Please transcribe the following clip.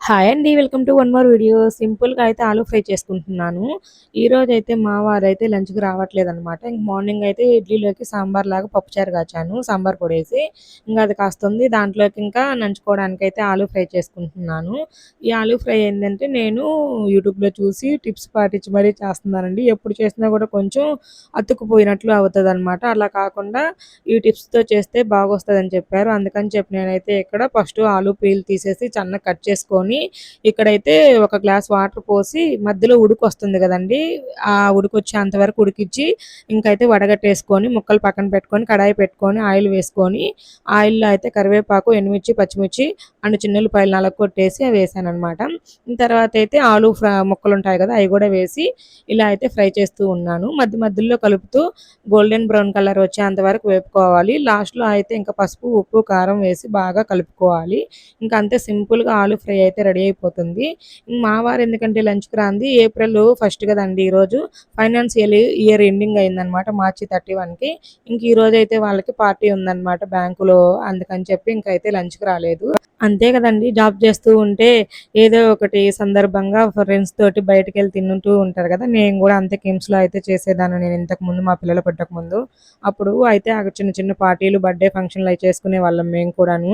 Hi అండి. Welcome to one more video. సింపుల్‌గా అయితే ఆలూ ఫ్రై చేసుకుంటున్నాను. ఈరోజైతే మా వారైతే లంచ్‌కి రావట్లేదనమాట. ఇంక మార్నింగ్ అయితే ఇడ్లీలోకి సాంబార్‌లాగా పప్పుచారు కాచాను. సాంబార్ పొడేసి. ఇంక అది కాస్తుంది. దాంట్లోకి ఇంకా నంచుకోవడానికైతే ఆలూ ఫ్రై చేసుకుంటున్నాను. ఈ ఆలూ ఫ్రై ఏందంటే నేను యూట్యూబ్‌లో చూసి టిప్స్ పాటించి మరీ చేస్తున్నానండి. ఎప్పుడు చేసినా కూడా కొంచెం అతుక్కుపోయినట్లు అవుతదనమాట. అలా కాకుండా ఈ టిప్స్‌తో చేస్తే బాగొస్తదని చెప్పారు. అందుకని చెప్పి నేనైతే ఇక్కడ ఫస్ట్ ఆలూ పీల్ తీసేసి సన్నగా కట్ చేసుకొని, ఇక్కడైతే ఒక గ్లాస్ వాటర్ పోసి మధ్యలో ఉడుకొస్తుంది గదండీ! ఆ ఉడుకొచ్చేంత వరకు ఉడికిచ్చి, ఇంకైతే వడగట్టేసుకొని, ముక్కలు పక్కన పెట్టుకొని, కడాయి పెట్టుకొని, ఆయిల్ వేసుకొని, ఆయిల్‌లో అయితే కరివేపాకు, ఎండుమిర్చి, పచ్చిమిర్చి అండ్ చిన్నుల్లిపాయలు నలగొట్టేసి అవి వేసాననమాట. తర్వాతయితే ఆలూ ముక్కలుంటాయి గదా! అయి గూడా వేసి, ఇలా అయితే ఫ్రై చేస్తూ ఉన్నాను. మధ్య మధ్యలో కలుపుతూ గోల్డెన్ బ్రౌన్ కలర్ వచ్చేంత వరకు వేపుకోవాలి. లాస్ట్‌లో అయితే ఇంకా పసుపు, ఉప్పు, కారం వేసి బాగా కలుపుకోవాలి. ఇంక అంతే సింపుల్‌గా ఆలూ ఫ్రై అయితే రెడీ అయిపోతుంది. మా వారు ఎందుకంటే లంచ్‌కి రాంది ఏప్రిల్ ఫస్ట్ గదండీ ఈరోజు. ఫైనాన్షియల్ ఇయర్ ఎండింగ్ అయిందనమాట మార్చి 31కి. ఇంక ఈరోజైతే వాళ్ళకి పార్టీ ఉందనమాట బ్యాంకులో. అందుకని చెప్పి ఇంకైతే లంచ్‌కి రాలేదు. అంతే గదండీ! జాబ్ చేస్తూ ఉంటే ఏదో ఒకటి సందర్భంగా ఫ్రెండ్స్ తోటి బయటికెళ్ళి తింటూ ఉంటారు గదా! నేను గూడా అంతే కిమ్స్‌లో అయితే చేసేదాన్ని నేను ఇంతకుముందు మా పిల్లలు పుట్టకముందు. అప్పుడు అయితే చిన్న చిన్న పార్టీలు, బర్త్‌డే ఫంక్షన్‌లు అయి చేసుకునేవాళ్ళం మేము కూడాను.